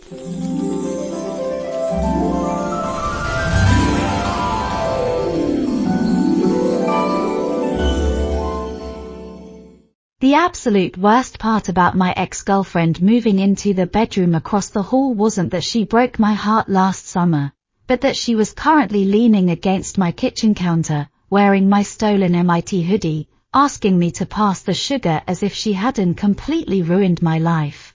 The absolute worst part about my ex-girlfriend moving into the bedroom across the hall wasn't that she broke my heart last summer, but that she was currently leaning against my kitchen counter, wearing my stolen MIT hoodie, asking me to pass the sugar as if she hadn't completely ruined my life.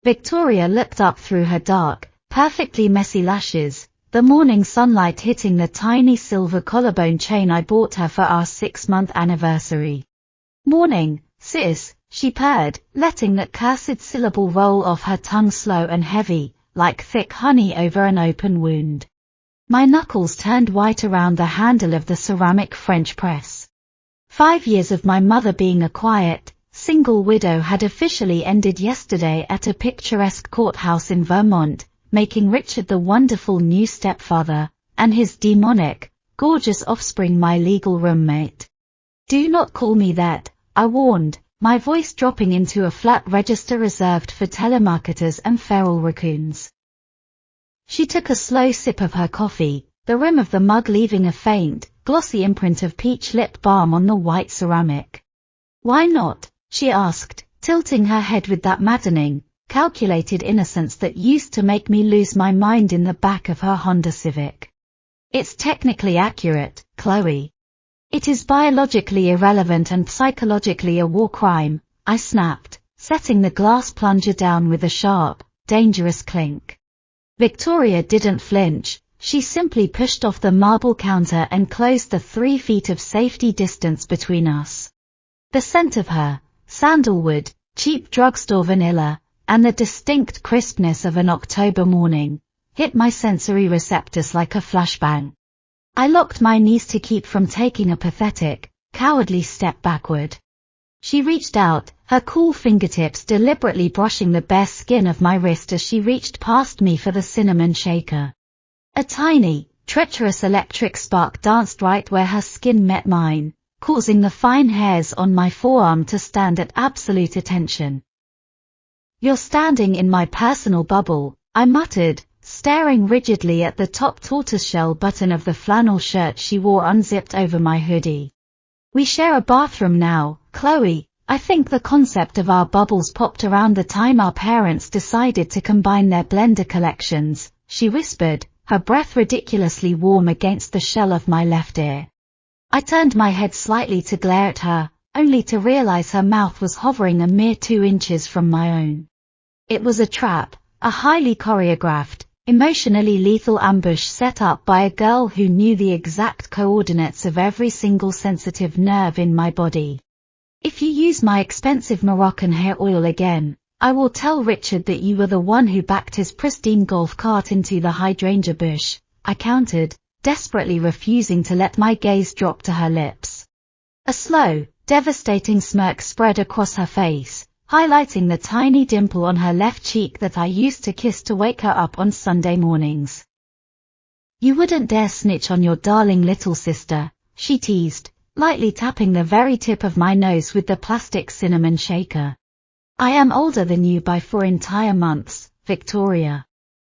Victoria looked up through her dark, perfectly messy lashes, the morning sunlight hitting the tiny silver collarbone chain I bought her for our 6-month anniversary. "Morning, sis," she purred, letting that cursed syllable roll off her tongue slow and heavy, like thick honey over an open wound. My knuckles turned white around the handle of the ceramic French press. 5 years of my mother being a quiet, single widow had officially ended yesterday at a picturesque courthouse in Vermont, making Richard the wonderful new stepfather, and his demonic, gorgeous offspring my legal roommate. "Do not call me that," I warned, my voice dropping into a flat register reserved for telemarketers and feral raccoons. She took a slow sip of her coffee, the rim of the mug leaving a faint, glossy imprint of peach lip balm on the white ceramic. "Why not?" she asked, tilting her head with that maddening, calculated innocence that used to make me lose my mind in the back of her Honda Civic. "It's technically accurate, Chloe. It is biologically irrelevant and psychologically a war crime," I snapped, setting the glass plunger down with a sharp, dangerous clink. Victoria didn't flinch, she simply pushed off the marble counter and closed the 3 feet of safety distance between us. The scent of her, sandalwood, cheap drugstore vanilla, and the distinct crispness of an October morning, hit my sensory receptors like a flashbang. I locked my knees to keep from taking a pathetic, cowardly step backward. She reached out, her cool fingertips deliberately brushing the bare skin of my wrist as she reached past me for the cinnamon shaker. A tiny, treacherous electric spark danced right where her skin met mine, causing the fine hairs on my forearm to stand at absolute attention. "You're standing in my personal bubble," I muttered, staring rigidly at the top tortoiseshell button of the flannel shirt she wore unzipped over my hoodie. "We share a bathroom now, Chloe." I think the concept of our bubbles popped around the time our parents decided to combine their blender collections, she whispered, her breath ridiculously warm against the shell of my left ear. I turned my head slightly to glare at her, only to realize her mouth was hovering a mere 2 inches from my own. It was a trap, a highly choreographed, emotionally lethal ambush set up by a girl who knew the exact coordinates of every single sensitive nerve in my body. "If you use my expensive Moroccan hair oil again, I will tell Richard that you were the one who backed his pristine golf cart into the hydrangea bush," I countered, desperately refusing to let my gaze drop to her lips. A slow, devastating smirk spread across her face, highlighting the tiny dimple on her left cheek that I used to kiss to wake her up on Sunday mornings. "You wouldn't dare snitch on your darling little sister," she teased, lightly tapping the very tip of my nose with the plastic cinnamon shaker. "I am older than you by 4 entire months, Victoria.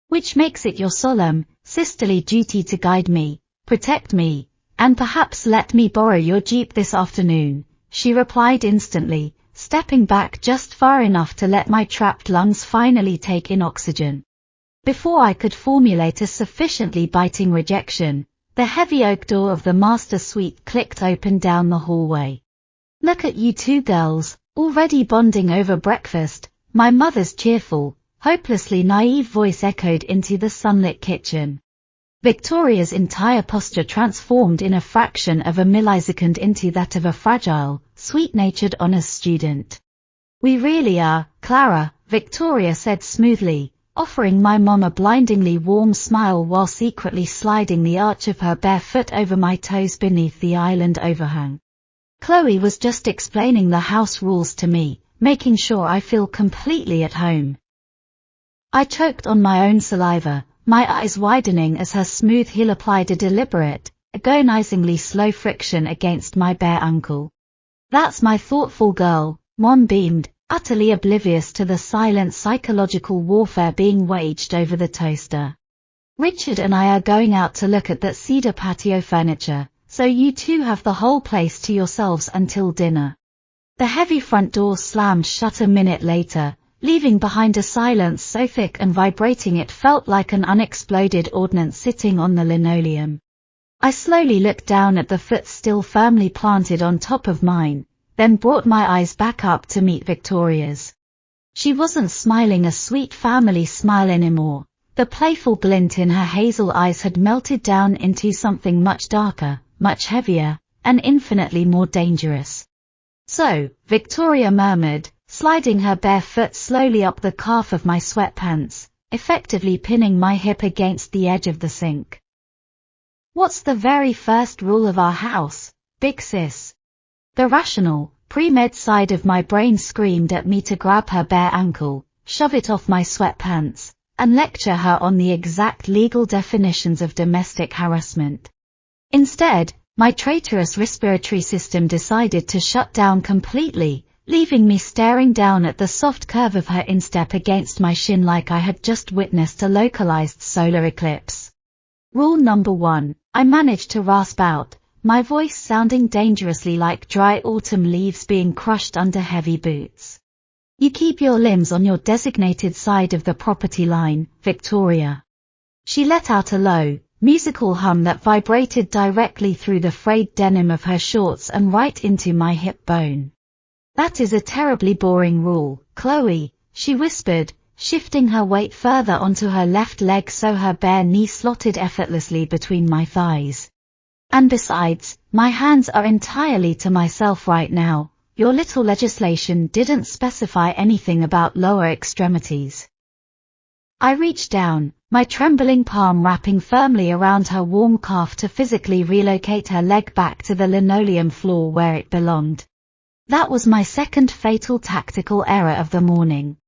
Which makes it your solemn, sisterly duty to guide me, protect me, and perhaps let me borrow your Jeep this afternoon," she replied instantly, stepping back just far enough to let my trapped lungs finally take in oxygen. Before I could formulate a sufficiently biting rejection, the heavy oak door of the master suite clicked open down the hallway. "Look at you two girls, already bonding over breakfast," my mother's cheerful, hopelessly naive voice echoed into the sunlit kitchen. Victoria's entire posture transformed in a fraction of a millisecond into that of a fragile, sweet-natured honors student. "We really are, Clara," Victoria said smoothly, offering my mom a blindingly warm smile while secretly sliding the arch of her bare foot over my toes beneath the island overhang. "Chloe was just explaining the house rules to me, making sure I feel completely at home." I choked on my own saliva, my eyes widening as her smooth heel applied a deliberate, agonizingly slow friction against my bare ankle. "That's my thoughtful girl," Mom beamed, utterly oblivious to the silent psychological warfare being waged over the toaster. Richard and I are going out to look at that cedar patio furniture, so you two have the whole place to yourselves until dinner. The heavy front door slammed shut a minute later, leaving behind a silence so thick and vibrating it felt like an unexploded ordnance sitting on the linoleum. I slowly looked down at the foot still firmly planted on top of mine, then brought my eyes back up to meet Victoria's. She wasn't smiling a sweet family smile anymore. The playful glint in her hazel eyes had melted down into something much darker, much heavier, and infinitely more dangerous. "So," Victoria murmured, sliding her bare foot slowly up the calf of my sweatpants, effectively pinning my hip against the edge of the sink. "What's the very first rule of our house, big sis?" The rational, pre-med side of my brain screamed at me to grab her bare ankle, shove it off my sweatpants, and lecture her on the exact legal definitions of domestic harassment. Instead, my traitorous respiratory system decided to shut down completely, leaving me staring down at the soft curve of her instep against my shin like I had just witnessed a localized solar eclipse. Rule number 1, I managed to rasp out, my voice sounding dangerously like dry autumn leaves being crushed under heavy boots. "You keep your limbs on your designated side of the property line, Victoria." She let out a low, musical hum that vibrated directly through the frayed denim of her shorts and right into my hip bone. "That is a terribly boring rule, Chloe," she whispered, shifting her weight further onto her left leg so her bare knee slotted effortlessly between my thighs. "And besides, my hands are entirely to myself right now. Your little legislation didn't specify anything about lower extremities." I reached down, my trembling palm wrapping firmly around her warm calf to physically relocate her leg back to the linoleum floor where it belonged. That was my second fatal tactical error of the morning.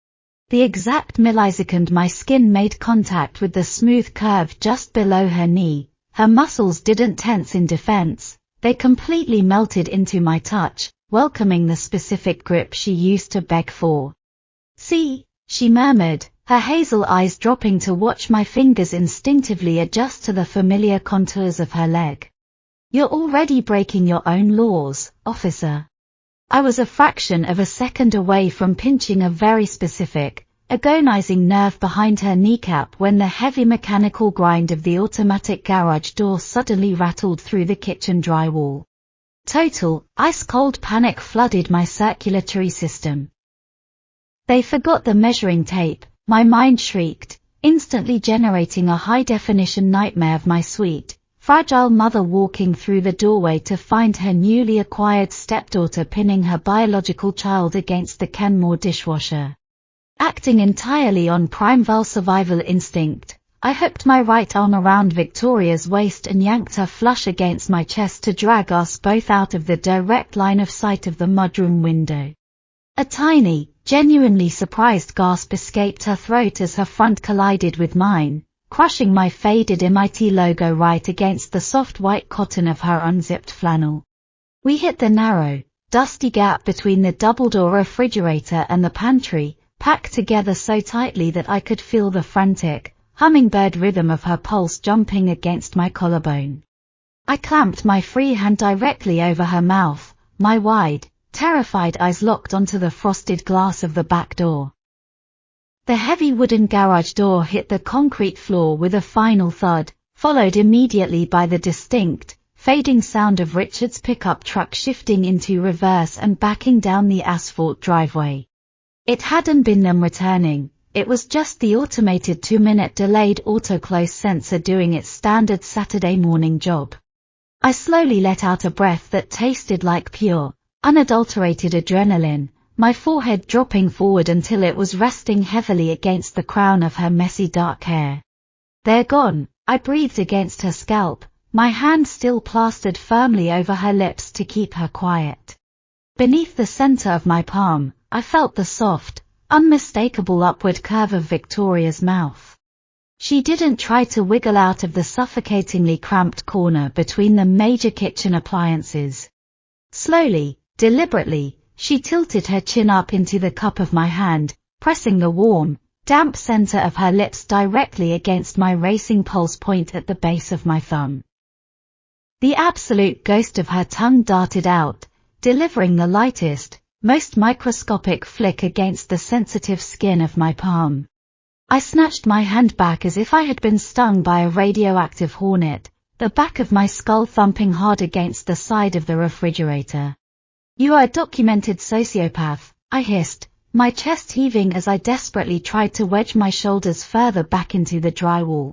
The exact millisecond my skin made contact with the smooth curve just below her knee, her muscles didn't tense in defense, they completely melted into my touch, welcoming the specific grip she used to beg for. "See," she murmured, her hazel eyes dropping to watch my fingers instinctively adjust to the familiar contours of her leg. "You're already breaking your own laws, officer." I was a fraction of a second away from pinching a very specific, agonizing nerve behind her kneecap when the heavy mechanical grind of the automatic garage door suddenly rattled through the kitchen drywall. Total, ice-cold panic flooded my circulatory system. "They forgot the measuring tape," my mind shrieked, instantly generating a high-definition nightmare of my sweet, fragile mother walking through the doorway to find her newly acquired stepdaughter pinning her biological child against the Kenmore dishwasher. Acting entirely on primeval survival instinct, I hooked my right arm around Victoria's waist and yanked her flush against my chest to drag us both out of the direct line of sight of the mudroom window. A tiny, genuinely surprised gasp escaped her throat as her front collided with mine, crushing my faded MIT logo right against the soft white cotton of her unzipped flannel. We hit the narrow, dusty gap between the double-door refrigerator and the pantry, packed together so tightly that I could feel the frantic, hummingbird rhythm of her pulse jumping against my collarbone. I clamped my free hand directly over her mouth, my wide, terrified eyes locked onto the frosted glass of the back door. The heavy wooden garage door hit the concrete floor with a final thud, followed immediately by the distinct, fading sound of Richard's pickup truck shifting into reverse and backing down the asphalt driveway. It hadn't been them returning, it was just the automated 2-minute delayed auto-close sensor doing its standard Saturday morning job. I slowly let out a breath that tasted like pure, unadulterated adrenaline, my forehead dropping forward until it was resting heavily against the crown of her messy dark hair. "They're gone," I breathed against her scalp, my hand still plastered firmly over her lips to keep her quiet. Beneath the center of my palm, I felt the soft, unmistakable upward curve of Victoria's mouth. She didn't try to wiggle out of the suffocatingly cramped corner between the major kitchen appliances. Slowly, deliberately, She tilted her chin up into the cup of my hand, pressing the warm, damp center of her lips directly against my racing pulse point at the base of my thumb. The absolute ghost of her tongue darted out, delivering the lightest, most microscopic flick against the sensitive skin of my palm. I snatched my hand back as if I had been stung by a radioactive hornet, the back of my skull thumping hard against the side of the refrigerator. "You are a documented sociopath," I hissed, my chest heaving as I desperately tried to wedge my shoulders further back into the drywall.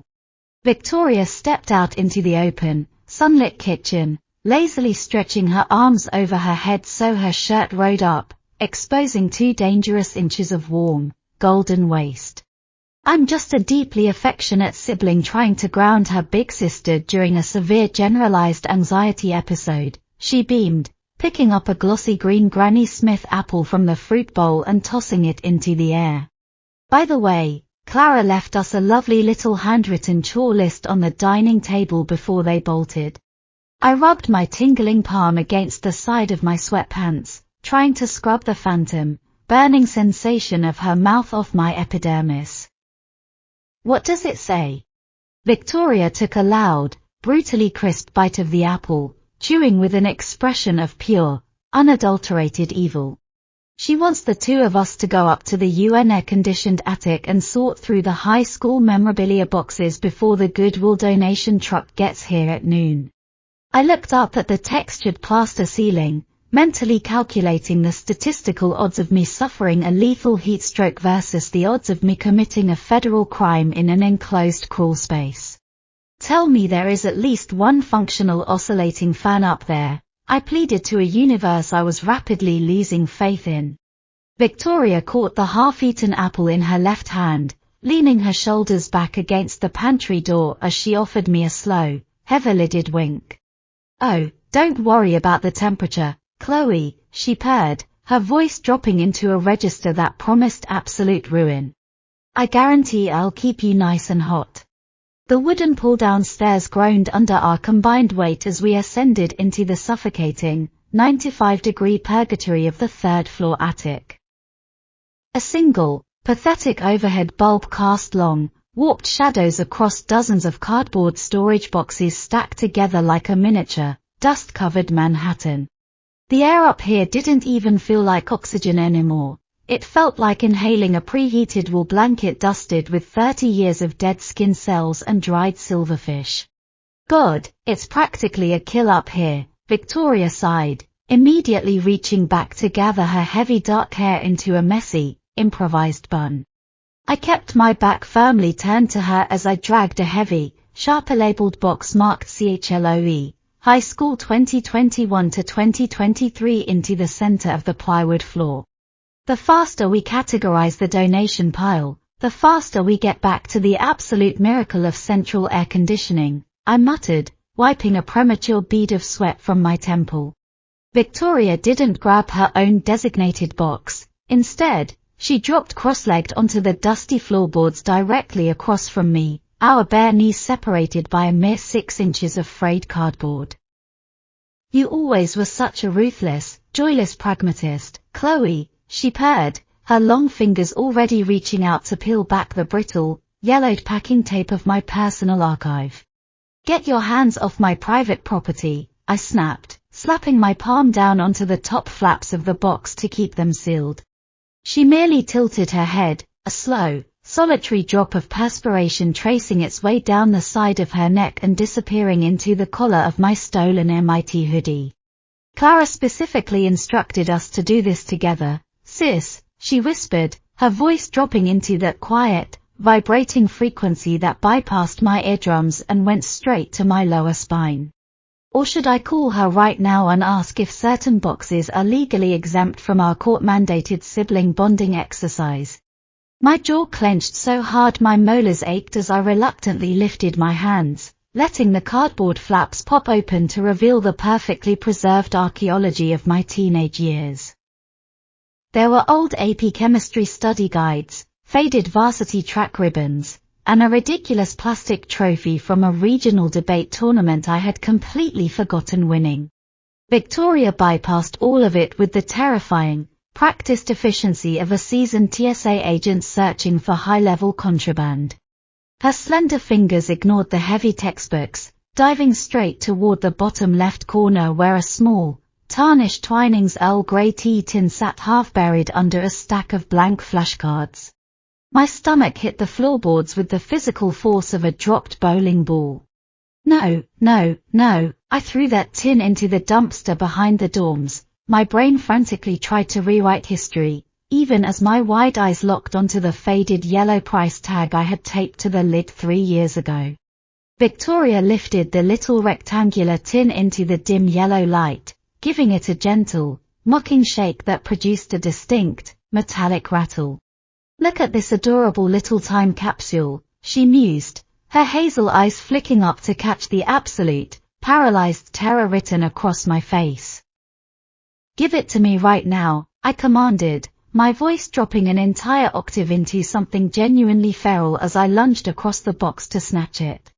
Victoria stepped out into the open, sunlit kitchen, lazily stretching her arms over her head so her shirt rode up, exposing 2 dangerous inches of warm, golden waist. "I'm just a deeply affectionate sibling trying to ground her big sister during a severe generalized anxiety episode," she beamed, picking up a glossy green Granny Smith apple from the fruit bowl and tossing it into the air. "By the way, Clara left us a lovely little handwritten chore list on the dining table before they bolted." I rubbed my tingling palm against the side of my sweatpants, trying to scrub the phantom, burning sensation of her mouth off my epidermis. "What does it say?" Victoria took a loud, brutally crisp bite of the apple, chewing with an expression of pure, unadulterated evil. "She wants the 2 of us to go up to the UN air-conditioned attic and sort through the high school memorabilia boxes before the Goodwill donation truck gets here at noon." I looked up at the textured plaster ceiling, mentally calculating the statistical odds of me suffering a lethal heat stroke versus the odds of me committing a federal crime in an enclosed crawl space. "Tell me there is at least one functional oscillating fan up there," I pleaded to a universe I was rapidly losing faith in. Victoria caught the half-eaten apple in her left hand, leaning her shoulders back against the pantry door as she offered me a slow, heavy-lidded wink. "Oh, don't worry about the temperature, Chloe," she purred, her voice dropping into a register that promised absolute ruin. "I guarantee I'll keep you nice and hot." The wooden pull-down stairs groaned under our combined weight as we ascended into the suffocating, 95-degree purgatory of the 3rd-floor attic. A single, pathetic overhead bulb cast long, warped shadows across dozens of cardboard storage boxes stacked together like a miniature, dust-covered Manhattan. The air up here didn't even feel like oxygen anymore. It felt like inhaling a preheated wool blanket dusted with 30 years of dead skin cells and dried silverfish. "God, it's practically a kill up here," Victoria sighed, immediately reaching back to gather her heavy dark hair into a messy, improvised bun. I kept my back firmly turned to her as I dragged a heavy, sharper-labeled box marked CHLOE, High School 2021 to 2023 into the center of the plywood floor. "The faster we categorize the donation pile, the faster we get back to the absolute miracle of central air conditioning," I muttered, wiping a premature bead of sweat from my temple. Victoria didn't grab her own designated box. Instead, she dropped cross-legged onto the dusty floorboards directly across from me, our bare knees separated by a mere 6 inches of frayed cardboard. "You always were such a ruthless, joyless pragmatist, Chloe," she purred, her long fingers already reaching out to peel back the brittle, yellowed packing tape of my personal archive. "Get your hands off my private property," I snapped, slapping my palm down onto the top flaps of the box to keep them sealed. She merely tilted her head, a slow, solitary drop of perspiration tracing its way down the side of her neck and disappearing into the collar of my stolen MIT hoodie. "Clara specifically instructed us to do this together, sis," she whispered, her voice dropping into that quiet, vibrating frequency that bypassed my eardrums and went straight to my lower spine. Or should I call her right now and ask if certain boxes are legally exempt from our court-mandated sibling bonding exercise? My jaw clenched so hard my molars ached as I reluctantly lifted my hands, letting the cardboard flaps pop open to reveal the perfectly preserved archaeology of my teenage years. There were old AP chemistry study guides, faded varsity track ribbons, and a ridiculous plastic trophy from a regional debate tournament I had completely forgotten winning. Victoria bypassed all of it with the terrifying, practiced efficiency of a seasoned TSA agent searching for high-level contraband. Her slender fingers ignored the heavy textbooks, diving straight toward the bottom left corner where a small, tarnished Twinings Earl Grey tea tin sat half-buried under a stack of blank flashcards. My stomach hit the floorboards with the physical force of a dropped bowling ball. No, no, no, I threw that tin into the dumpster behind the dorms. My brain frantically tried to rewrite history, even as my wide eyes locked onto the faded yellow price tag I had taped to the lid 3 years ago. Victoria lifted the little rectangular tin into the dim yellow light, giving it a gentle, mocking shake that produced a distinct, metallic rattle. "Look at this adorable little time capsule," she mused, her hazel eyes flicking up to catch the absolute, paralyzed terror written across my face. "Give it to me right now," I commanded, my voice dropping an entire octave into something genuinely feral as I lunged across the box to snatch it.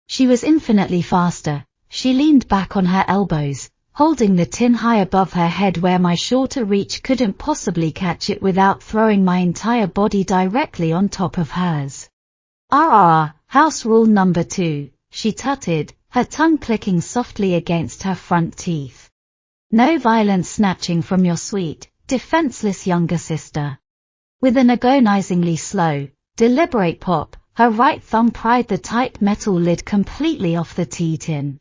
She was infinitely faster. She leaned back on her elbows, holding the tin high above her head where my shorter reach couldn't possibly catch it without throwing my entire body directly on top of hers. House rule number 2, she tutted, her tongue clicking softly against her front teeth. "No violent snatching from your sweet, defenseless younger sister." With an agonizingly slow, deliberate pop, her right thumb pried the tight metal lid completely off the tea tin.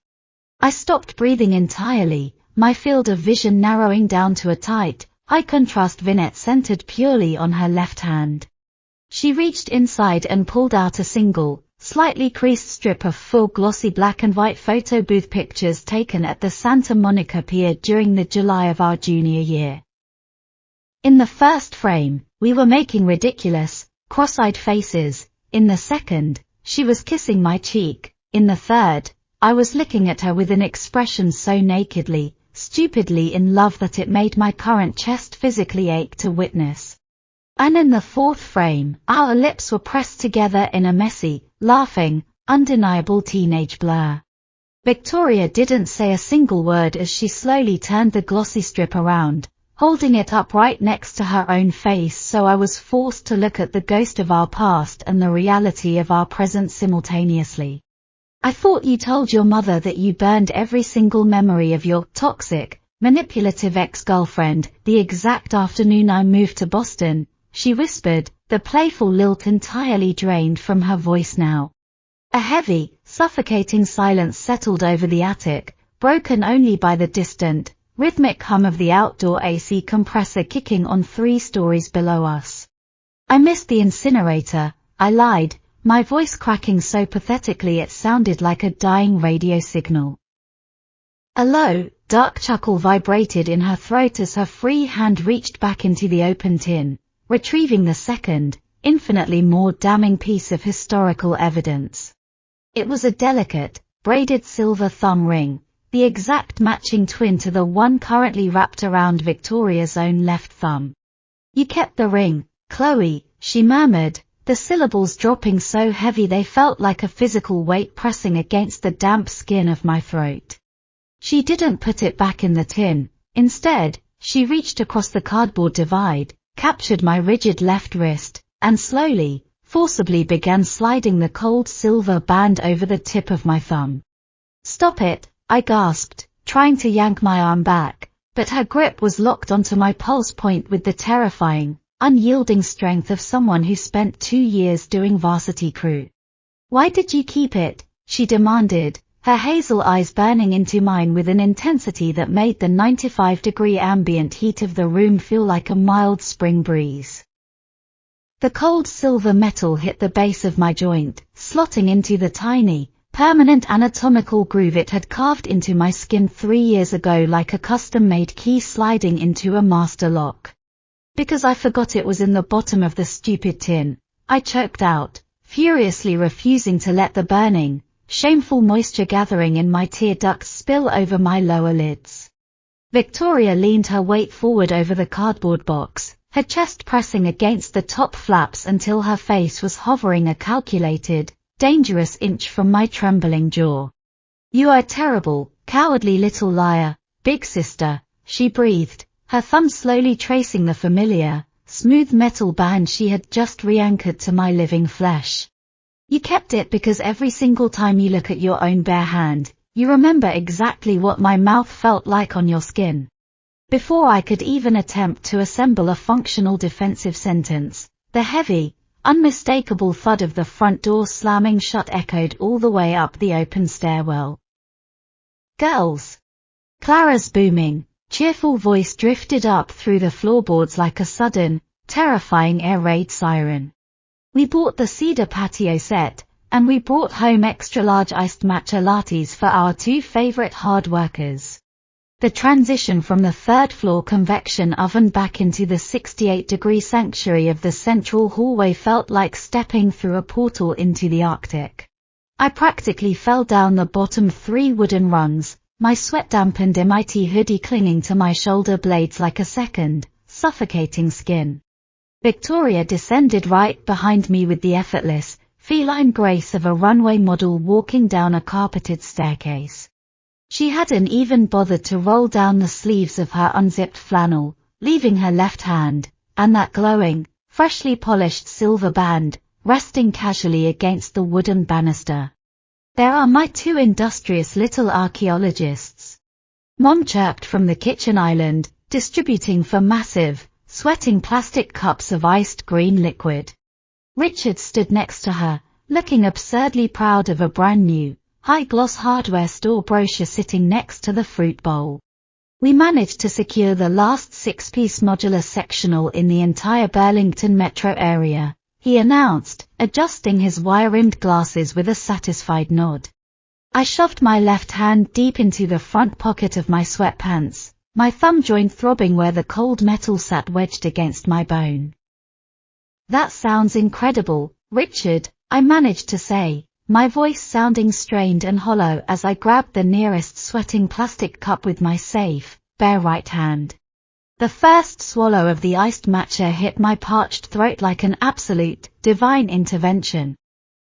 I stopped breathing entirely, my field of vision narrowing down to a tight, high-contrast vignette centered purely on her left hand. She reached inside and pulled out a single, slightly creased strip of full glossy black and white photo booth pictures taken at the Santa Monica Pier during the July of our junior year. In the first frame, we were making ridiculous, cross-eyed faces. In the second, she was kissing my cheek. In the third, I was looking at her with an expression so nakedly, stupidly in love that it made my current chest physically ache to witness. And in the fourth frame, our lips were pressed together in a messy, laughing, undeniable teenage blur. Victoria didn't say a single word as she slowly turned the glossy strip around, holding it up right next to her own face, so I was forced to look at the ghost of our past and the reality of our present simultaneously. "I thought you told your mother that you burned every single memory of your toxic, manipulative ex-girlfriend the exact afternoon I moved to Boston," she whispered, the playful lilt entirely drained from her voice now. A heavy, suffocating silence settled over the attic, broken only by the distant, rhythmic hum of the outdoor AC compressor kicking on 3 stories below us. "I missed the incinerator," I lied, my voice cracking so pathetically it sounded like a dying radio signal. A low, dark chuckle vibrated in her throat as her free hand reached back into the open tin, retrieving the second, infinitely more damning piece of historical evidence. It was a delicate, braided silver thumb ring, the exact matching twin to the one currently wrapped around Victoria's own left thumb. "You kept the ring, Chloe," she murmured, the syllables dropping so heavy they felt like a physical weight pressing against the damp skin of my throat. She didn't put it back in the tin. Instead, she reached across the cardboard divide, captured my rigid left wrist, and slowly, forcibly began sliding the cold silver band over the tip of my thumb. "Stop it," I gasped, trying to yank my arm back, but her grip was locked onto my pulse point with the terrifying, unyielding strength of someone who spent 2 years doing varsity crew. "Why did you keep it?" she demanded, her hazel eyes burning into mine with an intensity that made the 95-degree ambient heat of the room feel like a mild spring breeze. The cold silver metal hit the base of my joint, slotting into the tiny, permanent anatomical groove it had carved into my skin 3 years ago like a custom-made key sliding into a master lock. "Because I forgot it was in the bottom of the stupid tin," I choked out, furiously refusing to let the burning, shameful moisture gathering in my tear ducts spill over my lower lids. Victoria leaned her weight forward over the cardboard box, her chest pressing against the top flaps until her face was hovering a calculated, dangerous inch from my trembling jaw. "You are a terrible, cowardly little liar," Big sister, she breathed, her thumb slowly tracing the familiar, smooth metal band she had just re-anchored to my living flesh. You kept it because every single time you look at your own bare hand, you remember exactly what my mouth felt like on your skin. Before I could even attempt to assemble a functional defensive sentence, the heavy, unmistakable thud of the front door slamming shut echoed all the way up the open stairwell. Girls! Clara's booming, cheerful voice drifted up through the floorboards like a sudden, terrifying air raid siren. We bought the cedar patio set, and we brought home extra-large iced matcha lattes for our two favorite hard workers. The transition from the third-floor convection oven back into the 68-degree sanctuary of the central hallway felt like stepping through a portal into the Arctic. I practically fell down the bottom 3 wooden rungs, my sweat-dampened MIT hoodie clinging to my shoulder blades like a second, suffocating skin. Victoria descended right behind me with the effortless, feline grace of a runway model walking down a carpeted staircase. She hadn't even bothered to roll down the sleeves of her unzipped flannel, leaving her left hand, and that glowing, freshly polished silver band, resting casually against the wooden banister. There are my two industrious little archaeologists. Mom chirped from the kitchen island, distributing for massive, sweating plastic cups of iced green liquid. Richard stood next to her, looking absurdly proud of a brand new, high-gloss hardware store brochure sitting next to the fruit bowl. We managed to secure the last 6-piece modular sectional in the entire Burlington metro area, he announced, adjusting his wire-rimmed glasses with a satisfied nod. I shoved my left hand deep into the front pocket of my sweatpants, my thumb joint throbbing where the cold metal sat wedged against my bone. That sounds incredible, Richard, I managed to say, my voice sounding strained and hollow as I grabbed the nearest sweating plastic cup with my safe, bare right hand. The first swallow of the iced matcha hit my parched throat like an absolute, divine intervention.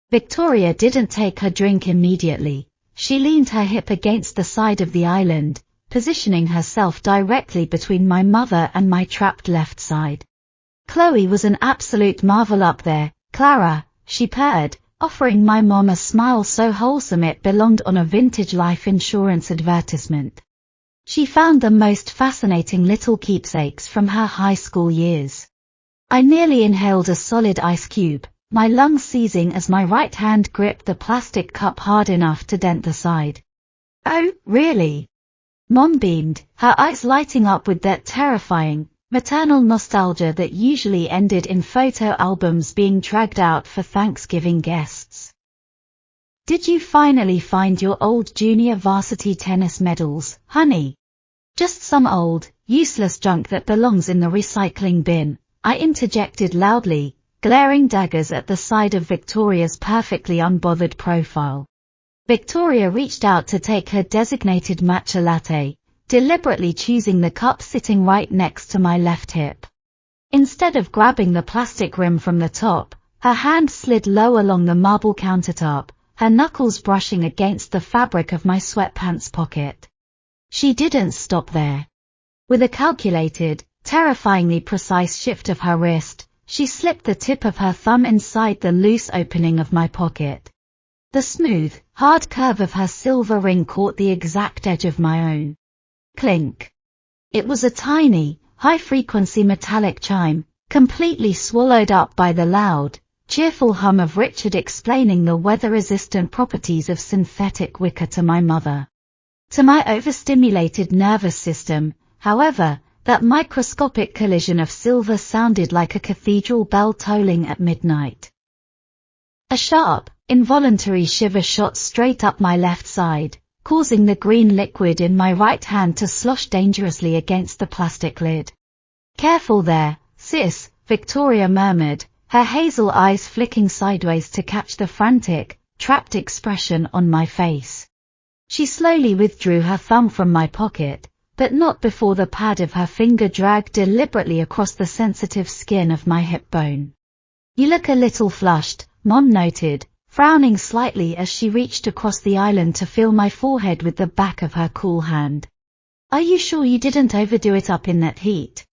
Victoria didn't take her drink immediately. She leaned her hip against the side of the island, positioning herself directly between my mother and my trapped left side. Chloe was an absolute marvel up there, Clara, she purred, offering my mom a smile so wholesome it belonged on a vintage life insurance advertisement. She found the most fascinating little keepsakes from her high school years. I nearly inhaled a solid ice cube, my lungs seizing as my right hand gripped the plastic cup hard enough to dent the side. Oh, really? Mom beamed, her eyes lighting up with that terrifying, maternal nostalgia that usually ended in photo albums being dragged out for Thanksgiving guests. Did you finally find your old junior varsity tennis medals, honey? Just some old, useless junk that belongs in the recycling bin, I interjected loudly, glaring daggers at the side of Victoria's perfectly unbothered profile. Victoria reached out to take her designated matcha latte, deliberately choosing the cup sitting right next to my left hip. Instead of grabbing the plastic rim from the top, her hand slid low along the marble countertop, her knuckles brushing against the fabric of my sweatpants pocket. She didn't stop there. With a calculated, terrifyingly precise shift of her wrist, she slipped the tip of her thumb inside the loose opening of my pocket. The smooth, hard curve of her silver ring caught the exact edge of my own. Clink. It was a tiny, high-frequency metallic chime, completely swallowed up by the loud, cheerful hum of Richard explaining the weather-resistant properties of synthetic wicker to my mother. To my overstimulated nervous system, however, that microscopic collision of silver sounded like a cathedral bell tolling at midnight. A sharp, involuntary shiver shot straight up my left side, causing the green liquid in my right hand to slosh dangerously against the plastic lid. Careful there, sis, Victoria murmured, her hazel eyes flicking sideways to catch the frantic, trapped expression on my face. She slowly withdrew her thumb from my pocket, but not before the pad of her finger dragged deliberately across the sensitive skin of my hip bone. You look a little flushed, Mom noted, frowning slightly as she reached across the island to feel my forehead with the back of her cool hand. Are you sure you didn't overdo it up in that heat?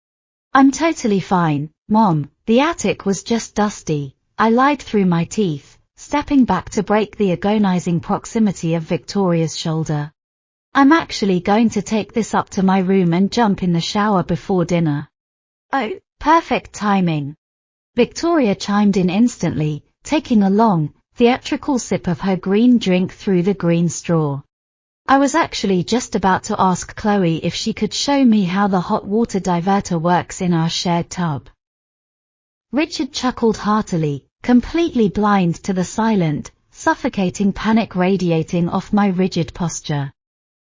I'm totally fine, Mom. The attic was just dusty, I lied through my teeth, stepping back to break the agonizing proximity of Victoria's shoulder. I'm actually going to take this up to my room and jump in the shower before dinner. Oh, perfect timing. Victoria chimed in instantly, taking a long, theatrical sip of her green drink through the green straw. I was actually just about to ask Chloe if she could show me how the hot water diverter works in our shared tub. Richard chuckled heartily, completely blind to the silent, suffocating panic radiating off my rigid posture.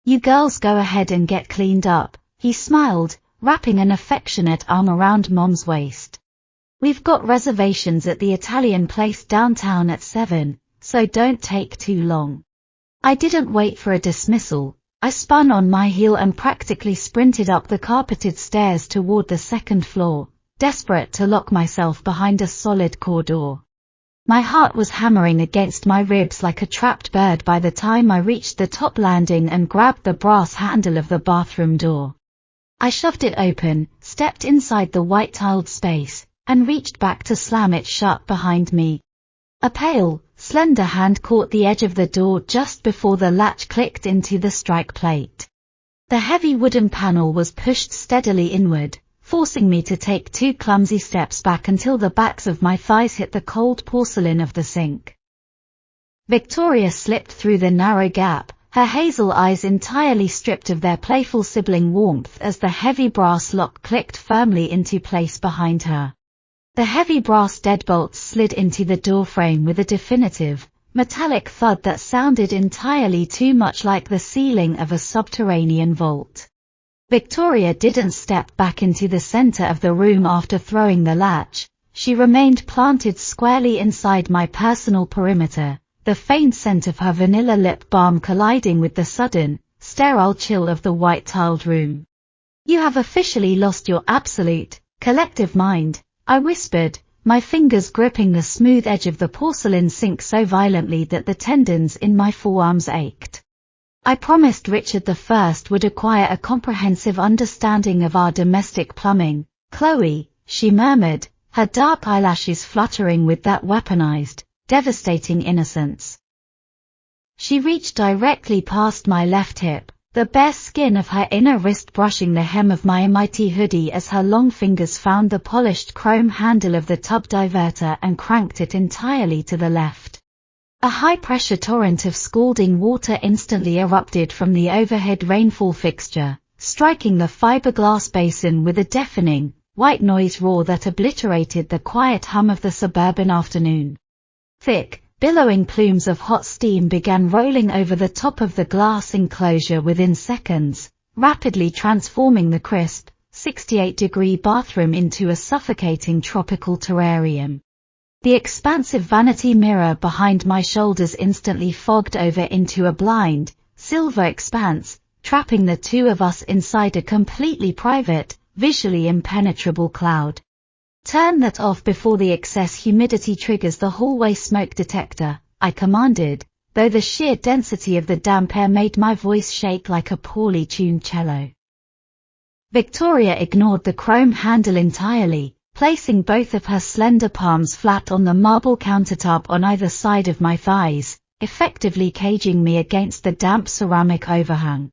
You girls go ahead and get cleaned up, he smiled, wrapping an affectionate arm around Mom's waist. We've got reservations at the Italian place downtown at 7, so don't take too long. I didn't wait for a dismissal. I spun on my heel and practically sprinted up the carpeted stairs toward the second floor, desperate to lock myself behind a solid core door. My heart was hammering against my ribs like a trapped bird by the time I reached the top landing and grabbed the brass handle of the bathroom door. I shoved it open, stepped inside the white-tiled space, and reached back to slam it shut behind me. A pale, slender hand caught the edge of the door just before the latch clicked into the strike plate. The heavy wooden panel was pushed steadily inward, forcing me to take 2 clumsy steps back until the backs of my thighs hit the cold porcelain of the sink. Victoria slipped through the narrow gap, her hazel eyes entirely stripped of their playful sibling warmth as the heavy brass lock clicked firmly into place behind her. The heavy brass deadbolts slid into the doorframe with a definitive, metallic thud that sounded entirely too much like the ceiling of a subterranean vault. Victoria didn't step back into the center of the room after throwing the latch. She remained planted squarely inside my personal perimeter, the faint scent of her vanilla lip balm colliding with the sudden, sterile chill of the white-tiled room. You have officially lost your absolute, collective mind, I whispered, my fingers gripping the smooth edge of the porcelain sink so violently that the tendons in my forearms ached. I promised Richard the First would acquire a comprehensive understanding of our domestic plumbing, Chloe, she murmured, her dark eyelashes fluttering with that weaponized, devastating innocence. She reached directly past my left hip, the bare skin of her inner wrist brushing the hem of my MIT hoodie as her long fingers found the polished chrome handle of the tub diverter and cranked it entirely to the left. A high-pressure torrent of scalding water instantly erupted from the overhead rainfall fixture, striking the fiberglass basin with a deafening, white noise roar that obliterated the quiet hum of the suburban afternoon. Thick, billowing plumes of hot steam began rolling over the top of the glass enclosure within seconds, rapidly transforming the crisp, 68-degree bathroom into a suffocating tropical terrarium. The expansive vanity mirror behind my shoulders instantly fogged over into a blind, silver expanse, trapping the two of us inside a completely private, visually impenetrable cloud. Turn that off before the excess humidity triggers the hallway smoke detector, I commanded, though the sheer density of the damp air made my voice shake like a poorly tuned cello. Victoria ignored the chrome handle entirely, placing both of her slender palms flat on the marble countertop on either side of my thighs, effectively caging me against the damp ceramic overhang.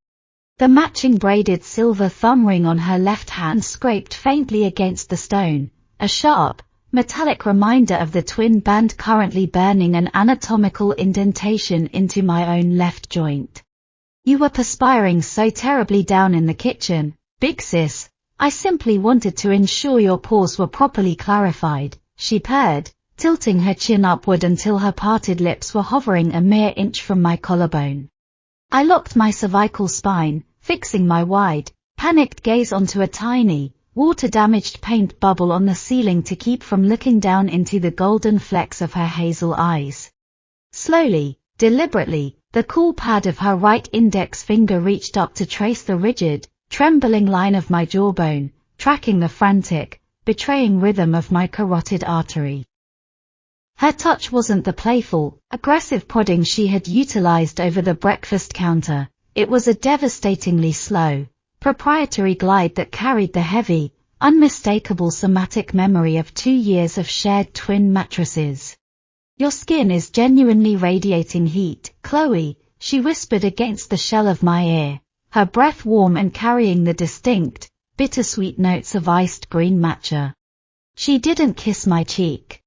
The matching braided silver thumb ring on her left hand scraped faintly against the stone, a sharp, metallic reminder of the twin band currently burning an anatomical indentation into my own left joint. You were perspiring so terribly down in the kitchen, big sis. I simply wanted to ensure your pores were properly clarified, she purred, tilting her chin upward until her parted lips were hovering a mere inch from my collarbone. I locked my cervical spine, fixing my wide, panicked gaze onto a tiny, water-damaged paint bubble on the ceiling to keep from looking down into the golden flecks of her hazel eyes. Slowly, deliberately, the cool pad of her right index finger reached up to trace the rigid, trembling line of my jawbone, tracking the frantic, betraying rhythm of my carotid artery. Her touch wasn't the playful, aggressive prodding she had utilized over the breakfast counter. It was a devastatingly slow, proprietary glide that carried the heavy, unmistakable somatic memory of 2 years of shared twin mattresses. Your skin is genuinely radiating heat, Chloe, she whispered against the shell of my ear, her breath warm and carrying the distinct, bittersweet notes of iced green matcha. She didn't kiss my cheek.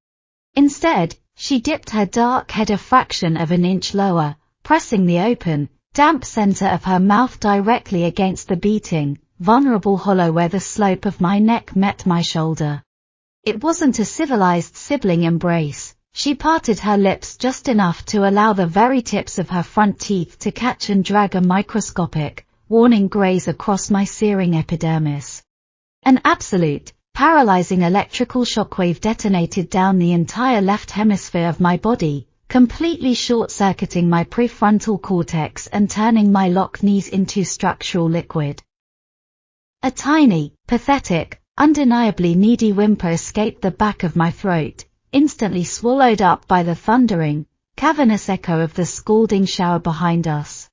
Instead, she dipped her dark head a fraction of an inch lower, pressing the open, damp center of her mouth directly against the beating, vulnerable hollow where the slope of my neck met my shoulder. It wasn't a civilized sibling embrace. She parted her lips just enough to allow the very tips of her front teeth to catch and drag a microscopic, warning graze across my searing epidermis. An absolute, paralyzing electrical shockwave detonated down the entire left hemisphere of my body, completely short-circuiting my prefrontal cortex and turning my locked knees into structural liquid. A tiny, pathetic, undeniably needy whimper escaped the back of my throat, instantly swallowed up by the thundering, cavernous echo of the scalding shower behind us.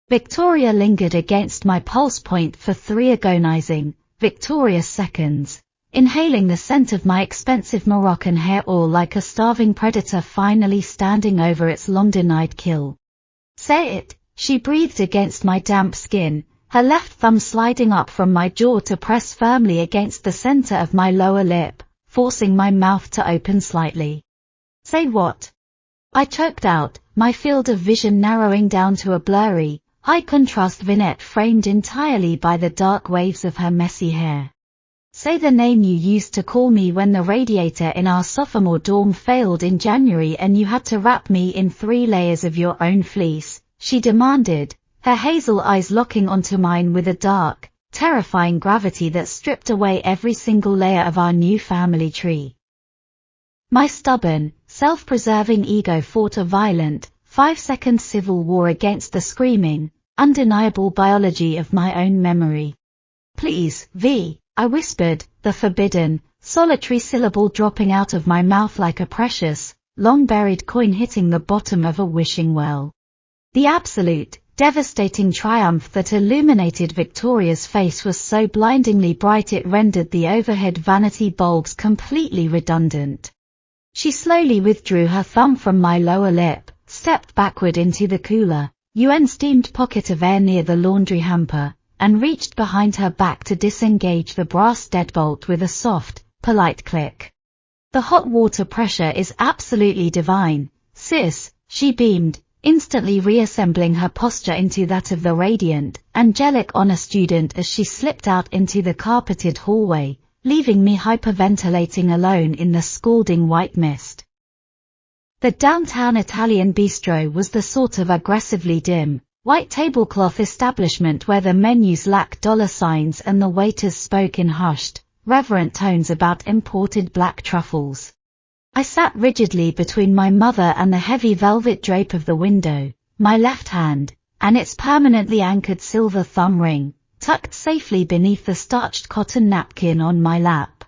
Victoria lingered against my pulse point for 3 agonizing, victorious seconds, inhaling the scent of my expensive Moroccan hair oil like a starving predator finally standing over its long-denied kill. Say it, she breathed against my damp skin, her left thumb sliding up from my jaw to press firmly against the center of my lower lip, forcing my mouth to open slightly. Say what? I choked out, my field of vision narrowing down to a blurry, high-contrast vignette framed entirely by the dark waves of her messy hair. Say the name you used to call me when the radiator in our sophomore dorm failed in January and you had to wrap me in 3 layers of your own fleece, she demanded, her hazel eyes locking onto mine with a dark, terrifying gravity that stripped away every single layer of our new family tree. My stubborn, self-preserving ego fought a violent, 5-second civil war against the screaming, undeniable biology of my own memory. Please, V, I whispered, the forbidden, solitary syllable dropping out of my mouth like a precious, long-buried coin hitting the bottom of a wishing well. The absolute, devastating triumph that illuminated Victoria's face was so blindingly bright it rendered the overhead vanity bulbs completely redundant. She slowly withdrew her thumb from my lower lip, stepped backward into the cooler, steamed pocket of air near the laundry hamper, and reached behind her back to disengage the brass deadbolt with a soft, polite click. The hot water pressure is absolutely divine, sis, she beamed, instantly reassembling her posture into that of the radiant, angelic honor student as she slipped out into the carpeted hallway, leaving me hyperventilating alone in the scalding white mist. The downtown Italian bistro was the sort of aggressively dim, white tablecloth establishment where the menus lacked dollar signs and the waiters spoke in hushed, reverent tones about imported black truffles. I sat rigidly between my mother and the heavy velvet drape of the window, my left hand, and its permanently anchored silver thumb ring, tucked safely beneath the starched cotton napkin on my lap.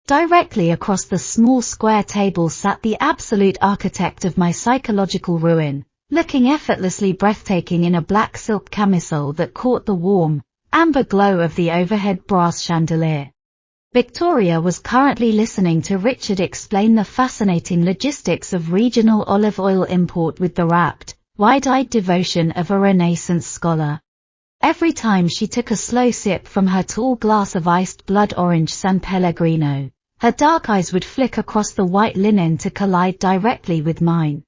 Directly across the small square table sat the absolute architect of my psychological ruin, looking effortlessly breathtaking in a black silk camisole that caught the warm, amber glow of the overhead brass chandelier. Victoria was currently listening to Richard explain the fascinating logistics of regional olive oil import with the rapt, wide-eyed devotion of a Renaissance scholar. Every time she took a slow sip from her tall glass of iced blood orange San Pellegrino, her dark eyes would flick across the white linen to collide directly with mine.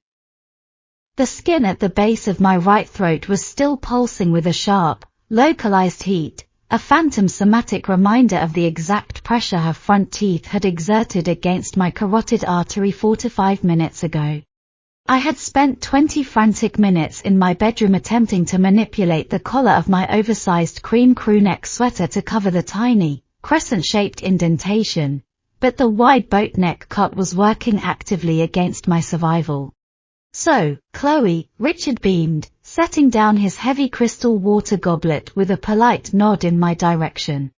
The skin at the base of my right throat was still pulsing with a sharp, localized heat, a phantom somatic reminder of the exact pressure her front teeth had exerted against my carotid artery 4 to 5 minutes ago. I had spent 20 frantic minutes in my bedroom attempting to manipulate the collar of my oversized cream crewneck sweater to cover the tiny, crescent-shaped indentation, but the wide boat neck cut was working actively against my survival. So, Chloe, Richard beamed, setting down his heavy crystal water goblet with a polite nod in my direction.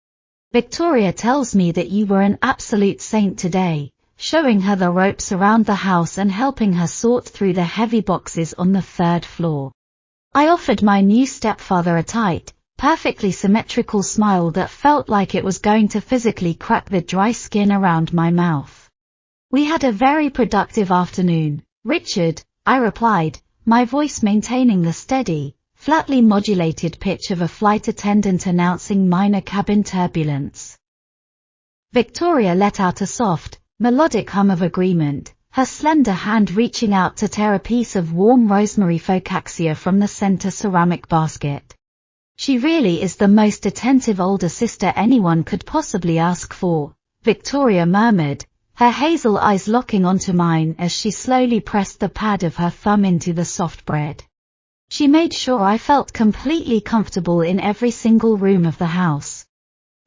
Victoria tells me that you were an absolute saint today, showing her the ropes around the house and helping her sort through the heavy boxes on the 3rd floor. I offered my new stepfather a tight, perfectly symmetrical smile that felt like it was going to physically crack the dry skin around my mouth. "We had a very productive afternoon, Richard," I replied, my voice maintaining the steady, flatly modulated pitch of a flight attendant announcing minor cabin turbulence. Victoria let out a soft, melodic hum of agreement, her slender hand reaching out to tear a piece of warm rosemary focaccia from the center ceramic basket. "She really is the most attentive older sister anyone could possibly ask for," Victoria murmured, her hazel eyes locking onto mine as she slowly pressed the pad of her thumb into the soft bread. She made sure I felt completely comfortable in every single room of the house.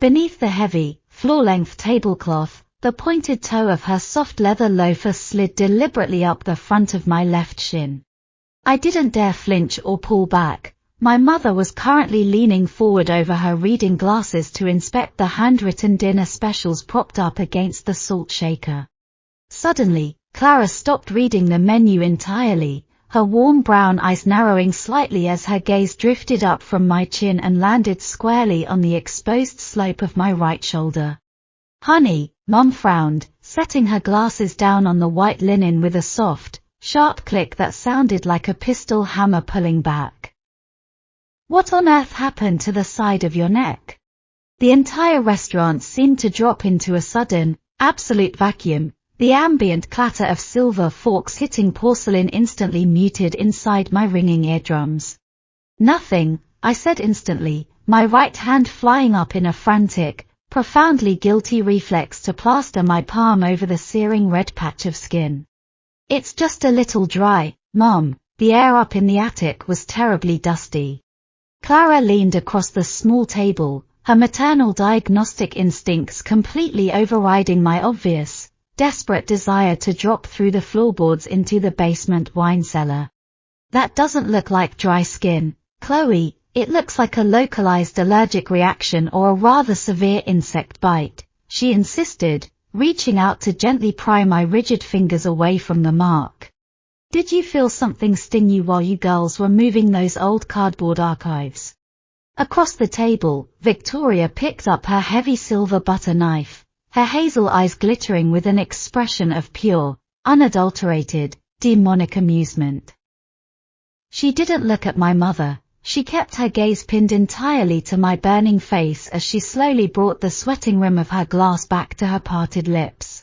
Beneath the heavy, floor-length tablecloth, the pointed toe of her soft leather loafer slid deliberately up the front of my left shin. I didn't dare flinch or pull back. My mother was currently leaning forward over her reading glasses to inspect the handwritten dinner specials propped up against the salt shaker. Suddenly, Clara stopped reading the menu entirely, her warm brown eyes narrowing slightly as her gaze drifted up from my chin and landed squarely on the exposed slope of my right shoulder. "Honey," Mom frowned, setting her glasses down on the white linen with a soft, sharp click that sounded like a pistol hammer pulling back. "What on earth happened to the side of your neck?" The entire restaurant seemed to drop into a sudden, absolute vacuum, the ambient clatter of silver forks hitting porcelain instantly muted inside my ringing eardrums. "Nothing," I said instantly, my right hand flying up in a frantic, profoundly guilty reflex to plaster my palm over the searing red patch of skin. "It's just a little dry, Mom." The air up in the attic was terribly dusty. Clara leaned across the small table, her maternal diagnostic instincts completely overriding my obvious, desperate desire to drop through the floorboards into the basement wine cellar. "That doesn't look like dry skin, Chloe, it looks like a localized allergic reaction or a rather severe insect bite," she insisted, reaching out to gently pry my rigid fingers away from the mark. "Did you feel something sting you while you girls were moving those old cardboard archives?" Across the table, Victoria picked up her heavy silver butter knife, her hazel eyes glittering with an expression of pure, unadulterated, demonic amusement. She didn't look at my mother. She kept her gaze pinned entirely to my burning face as she slowly brought the sweating rim of her glass back to her parted lips.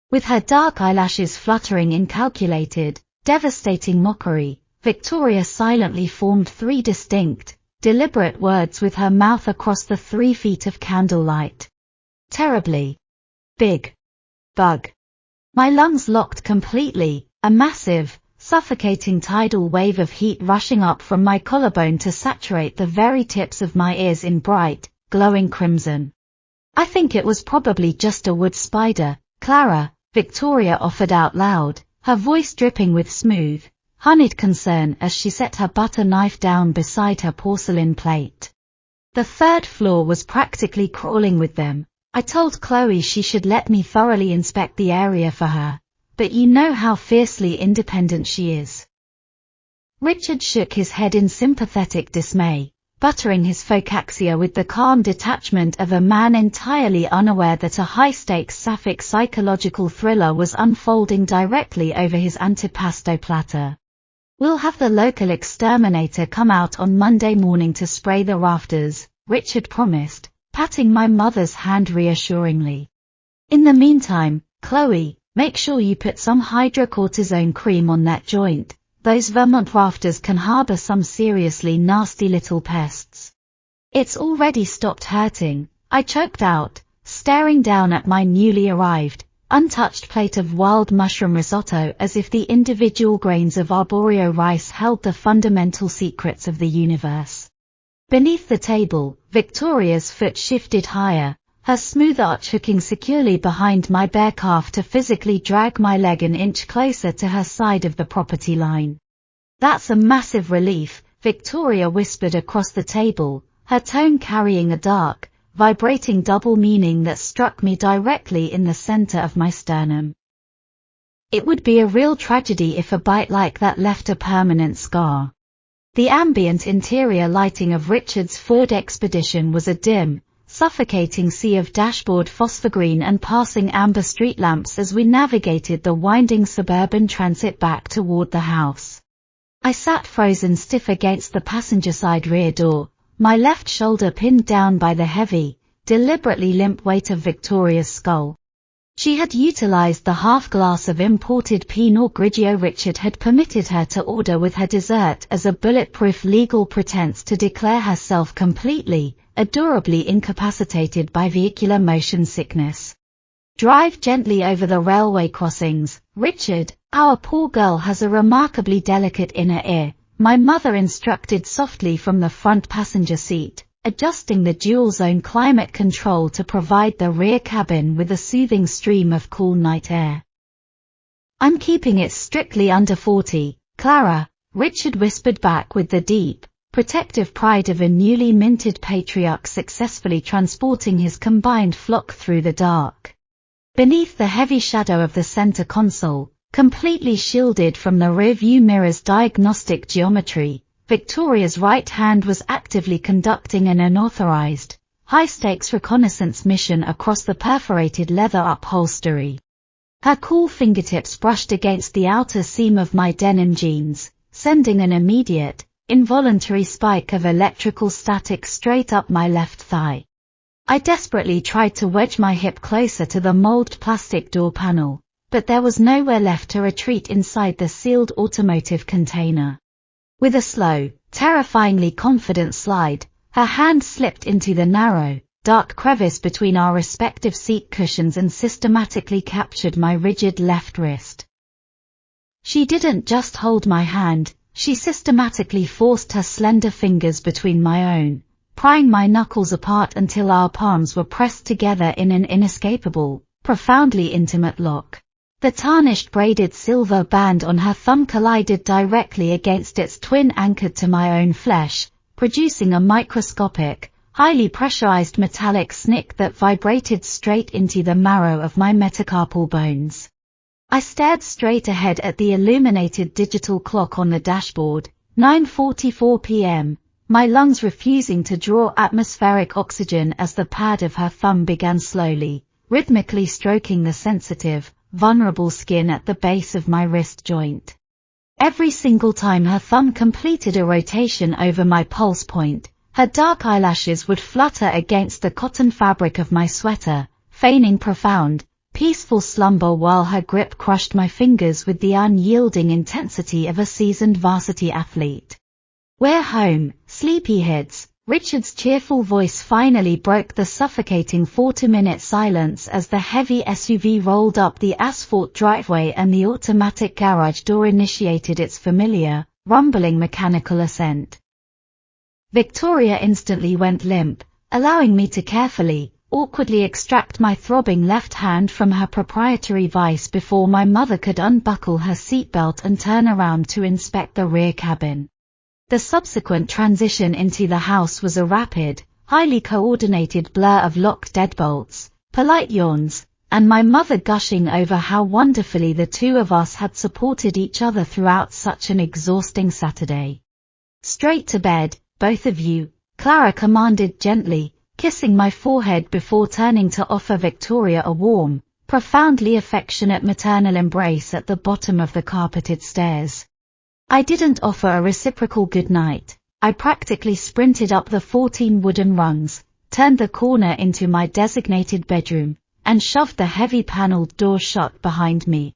With her dark eyelashes fluttering in calculated, devastating mockery, Victoria silently formed three distinct, deliberate words with her mouth across the 3 feet of candlelight. "Terribly big bug." My lungs locked completely, a massive, suffocating tidal wave of heat rushing up from my collarbone to saturate the very tips of my ears in bright, glowing crimson. "I think it was probably just a wood spider, Clara," Victoria offered out loud, her voice dripping with smooth, honeyed concern as she set her butter knife down beside her porcelain plate. "The 3rd floor was practically crawling with them. I told Chloe she should let me thoroughly inspect the area for her, but you know how fiercely independent she is." Richard shook his head in sympathetic dismay, buttering his focaccia with the calm detachment of a man entirely unaware that a high-stakes sapphic psychological thriller was unfolding directly over his antipasto platter. "We'll have the local exterminator come out on Monday morning to spray the rafters," Richard promised, patting my mother's hand reassuringly. "In the meantime, Chloe, make sure you put some hydrocortisone cream on that joint. Those Vermont rafters can harbor some seriously nasty little pests." "It's already stopped hurting," I choked out, staring down at my newly arrived, untouched plate of wild mushroom risotto as if the individual grains of arborio rice held the fundamental secrets of the universe. Beneath the table, Victoria's foot shifted higher, her smooth arch hooking securely behind my bare calf to physically drag my leg an inch closer to her side of the property line. "That's a massive relief," Victoria whispered across the table, her tone carrying a dark, vibrating double meaning that struck me directly in the center of my sternum. "It would be a real tragedy if a bite like that left a permanent scar." The ambient interior lighting of Richard's Ford Expedition was a dim, suffocating sea of dashboard phosphogreen and passing amber street lamps as we navigated the winding suburban transit back toward the house. I sat frozen stiff against the passenger side rear door, my left shoulder pinned down by the heavy, deliberately limp weight of Victoria's skull. She had utilized the half glass of imported Pinot Grigio Richard had permitted her to order with her dessert as a bulletproof legal pretense to declare herself completely, adorably incapacitated by vehicular motion sickness. Drive gently over the railway crossings, Richard. Our poor girl has a remarkably delicate inner ear, my mother instructed softly from the front passenger seat, adjusting the dual-zone climate control to provide the rear cabin with a soothing stream of cool night air. I'm keeping it strictly under 40, Clara, Richard whispered back with the deep, protective pride of a newly minted patriarch successfully transporting his combined flock through the dark. Beneath the heavy shadow of the center console, completely shielded from the rear-view mirror's diagnostic geometry, Victoria's right hand was actively conducting an unauthorized, high-stakes reconnaissance mission across the perforated leather upholstery. Her cool fingertips brushed against the outer seam of my denim jeans, sending an immediate, involuntary spike of electrical static straight up my left thigh. I desperately tried to wedge my hip closer to the molded plastic door panel, but there was nowhere left to retreat inside the sealed automotive container. With a slow, terrifyingly confident slide, her hand slipped into the narrow, dark crevice between our respective seat cushions and systematically captured my rigid left wrist. She didn't just hold my hand, she systematically forced her slender fingers between my own, prying my knuckles apart until our palms were pressed together in an inescapable, profoundly intimate lock. The tarnished braided silver band on her thumb collided directly against its twin anchored to my own flesh, producing a microscopic, highly pressurized metallic snick that vibrated straight into the marrow of my metacarpal bones. I stared straight ahead at the illuminated digital clock on the dashboard, 9:44 p.m., my lungs refusing to draw atmospheric oxygen as the pad of her thumb began slowly, rhythmically stroking the sensitive, vulnerable skin at the base of my wrist joint. Every single time her thumb completed a rotation over my pulse point, her dark eyelashes would flutter against the cotton fabric of my sweater, feigning profound, peaceful slumber while her grip crushed my fingers with the unyielding intensity of a seasoned varsity athlete. "We're home, sleepyheads." Richard's cheerful voice finally broke the suffocating 40-minute silence as the heavy SUV rolled up the asphalt driveway and the automatic garage door initiated its familiar, rumbling mechanical ascent. Victoria instantly went limp, allowing me to carefully, awkwardly extract my throbbing left hand from her proprietary vise before my mother could unbuckle her seatbelt and turn around to inspect the rear cabin. The subsequent transition into the house was a rapid, highly coordinated blur of locked deadbolts, polite yawns, and my mother gushing over how wonderfully the two of us had supported each other throughout such an exhausting Saturday. "Straight to bed, both of you," Clara commanded gently, kissing my forehead before turning to offer Victoria a warm, profoundly affectionate maternal embrace at the bottom of the carpeted stairs. I didn't offer a reciprocal goodnight. I practically sprinted up the 14 wooden rungs, turned the corner into my designated bedroom, and shoved the heavy paneled door shut behind me.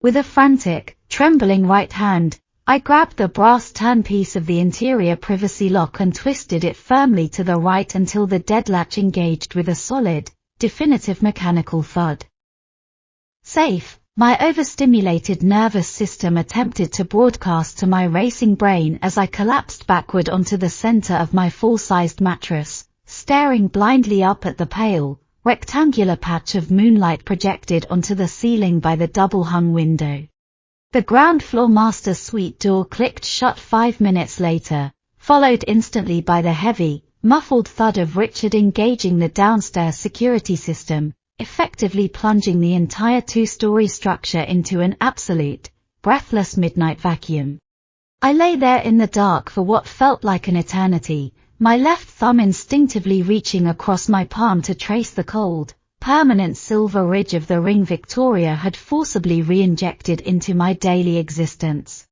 With a frantic, trembling right hand, I grabbed the brass turnpiece of the interior privacy lock and twisted it firmly to the right until the deadlatch engaged with a solid, definitive mechanical thud. Safe. My overstimulated nervous system attempted to broadcast to my racing brain as I collapsed backward onto the center of my full-sized mattress, staring blindly up at the pale, rectangular patch of moonlight projected onto the ceiling by the double-hung window. The ground floor master suite door clicked shut 5 minutes later, followed instantly by the heavy, muffled thud of Richard engaging the downstairs security system, effectively plunging the entire two-story structure into an absolute, breathless midnight vacuum. I lay there in the dark for what felt like an eternity, my left thumb instinctively reaching across my palm to trace the cold, permanent silver ridge of the ring Victoria had forcibly re-injected into my daily existence.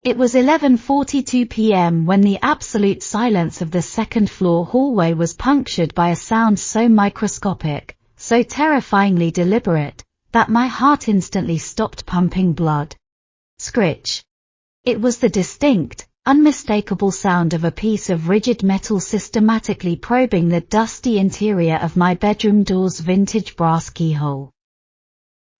It was 11:42 p.m. when the absolute silence of the second-floor hallway was punctured by a sound so microscopic, so terrifyingly deliberate, that my heart instantly stopped pumping blood. Scritch. It was the distinct, unmistakable sound of a piece of rigid metal systematically probing the dusty interior of my bedroom door's vintage brass keyhole.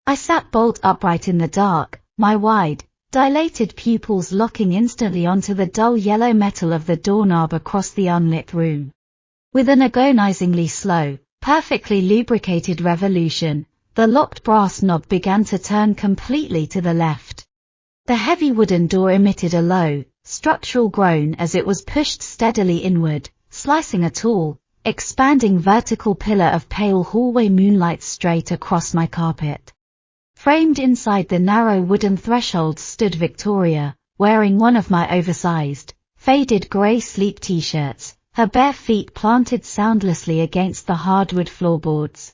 I sat bolt upright in the dark, my wide, dilated pupils locking instantly onto the dull yellow metal of the doorknob across the unlit room. With an agonizingly slow, perfectly lubricated revolution, the locked brass knob began to turn completely to the left. The heavy wooden door emitted a low, structural groan as it was pushed steadily inward, slicing a tall, expanding vertical pillar of pale hallway moonlight straight across my carpet. Framed inside the narrow wooden threshold stood Victoria, wearing one of my oversized, faded grey sleep t-shirts, her bare feet planted soundlessly against the hardwood floorboards.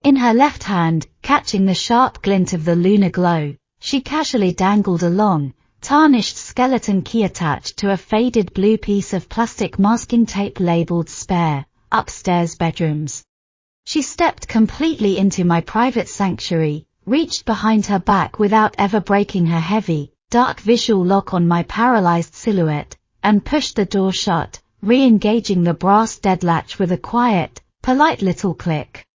In her left hand, catching the sharp glint of the lunar glow, she casually dangled a long, tarnished skeleton key attached to a faded blue piece of plastic masking tape labeled "Spare, Upstairs Bedrooms." She stepped completely into my private sanctuary, reached behind her back without ever breaking her heavy, dark visual lock on my paralyzed silhouette, and pushed the door shut, re-engaging the brass deadlatch with a quiet, polite little click.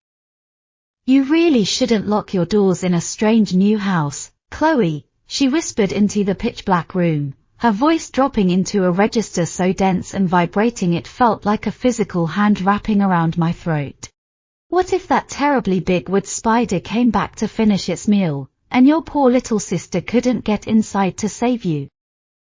"You really shouldn't lock your doors in a strange new house, Chloe," she whispered into the pitch-black room, her voice dropping into a register so dense and vibrating it felt like a physical hand wrapping around my throat. "What if that terribly big wood spider came back to finish its meal, and your poor little sister couldn't get inside to save you?"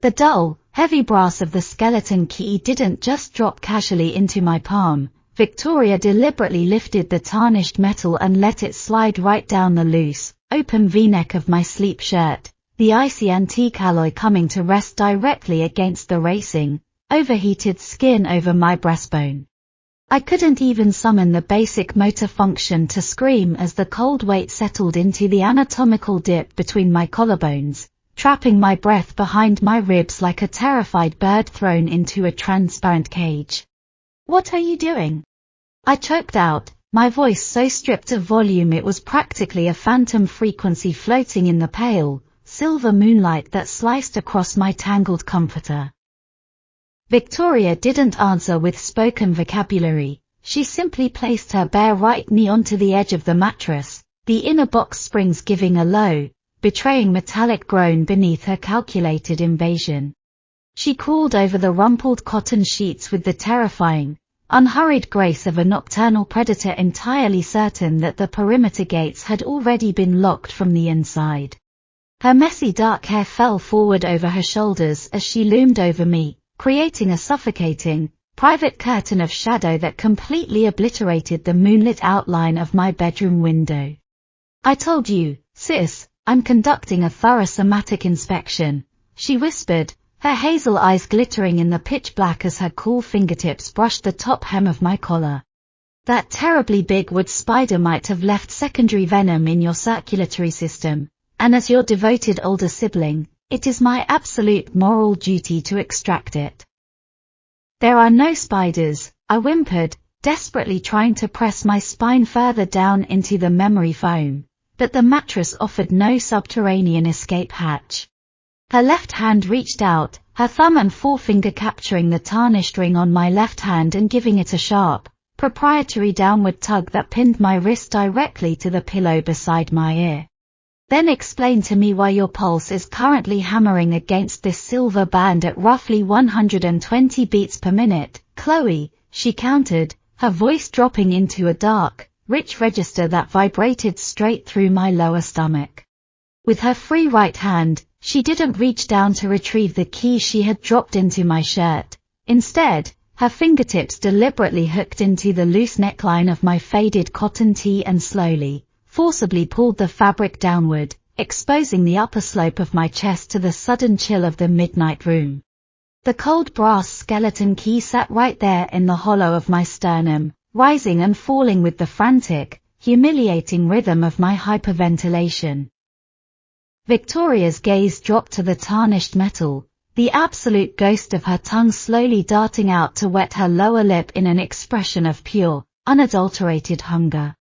The dull, heavy brass of the skeleton key didn't just drop casually into my palm. Victoria deliberately lifted the tarnished metal and let it slide right down the loose, open V-neck of my sleep shirt, the icy antique alloy coming to rest directly against the racing, overheated skin over my breastbone. I couldn't even summon the basic motor function to scream as the cold weight settled into the anatomical dip between my collarbones, trapping my breath behind my ribs like a terrified bird thrown into a transparent cage. "What are you doing?" I choked out, my voice so stripped of volume it was practically a phantom frequency floating in the pale, silver moonlight that sliced across my tangled comforter. Victoria didn't answer with spoken vocabulary. She simply placed her bare right knee onto the edge of the mattress, the inner box springs giving a low, betraying metallic groan beneath her calculated invasion. She crawled over the rumpled cotton sheets with the terrifying, unhurried grace of a nocturnal predator entirely certain that the perimeter gates had already been locked from the inside. Her messy dark hair fell forward over her shoulders as she loomed over me, creating a suffocating, private curtain of shadow that completely obliterated the moonlit outline of my bedroom window. "I told you, sis, I'm conducting a thorough somatic inspection," she whispered, her hazel eyes glittering in the pitch black as her cool fingertips brushed the top hem of my collar. "That terribly big wood spider might have left secondary venom in your circulatory system, and as your devoted older sibling, it is my absolute moral duty to extract it." "There are no spiders," I whimpered, desperately trying to press my spine further down into the memory foam, but the mattress offered no subterranean escape hatch. Her left hand reached out, her thumb and forefinger capturing the tarnished ring on my left hand and giving it a sharp, proprietary downward tug that pinned my wrist directly to the pillow beside my ear. "Then explain to me why your pulse is currently hammering against this silver band at roughly 120 beats per minute, Chloe," she countered, her voice dropping into a dark, rich register that vibrated straight through my lower stomach. With her free right hand, she didn't reach down to retrieve the key she had dropped into my shirt. Instead, her fingertips deliberately hooked into the loose neckline of my faded cotton tee and slowly, forcibly pulled the fabric downward, exposing the upper slope of my chest to the sudden chill of the midnight room. The cold brass skeleton key sat right there in the hollow of my sternum, rising and falling with the frantic, humiliating rhythm of my hyperventilation. Victoria's gaze dropped to the tarnished metal, the absolute ghost of her tongue slowly darting out to wet her lower lip in an expression of pure, unadulterated hunger.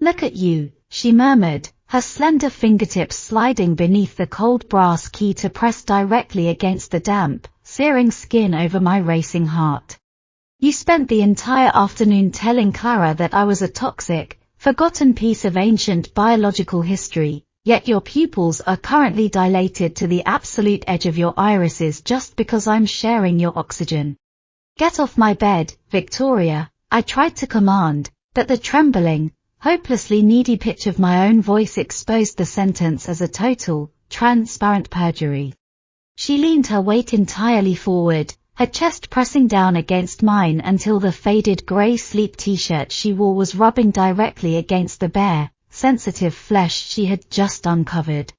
"Look at you," she murmured, her slender fingertips sliding beneath the cold brass key to press directly against the damp, searing skin over my racing heart. "You spent the entire afternoon telling Clara that I was a toxic, forgotten piece of ancient biological history, yet your pupils are currently dilated to the absolute edge of your irises just because I'm sharing your oxygen. Get off my bed, Victoria," I tried to command, but the trembling, hopelessly needy pitch of my own voice exposed the sentence as a total, transparent perjury. She leaned her weight entirely forward, her chest pressing down against mine until the faded grey sleep t-shirt she wore was rubbing directly against the bare, sensitive flesh she had just uncovered.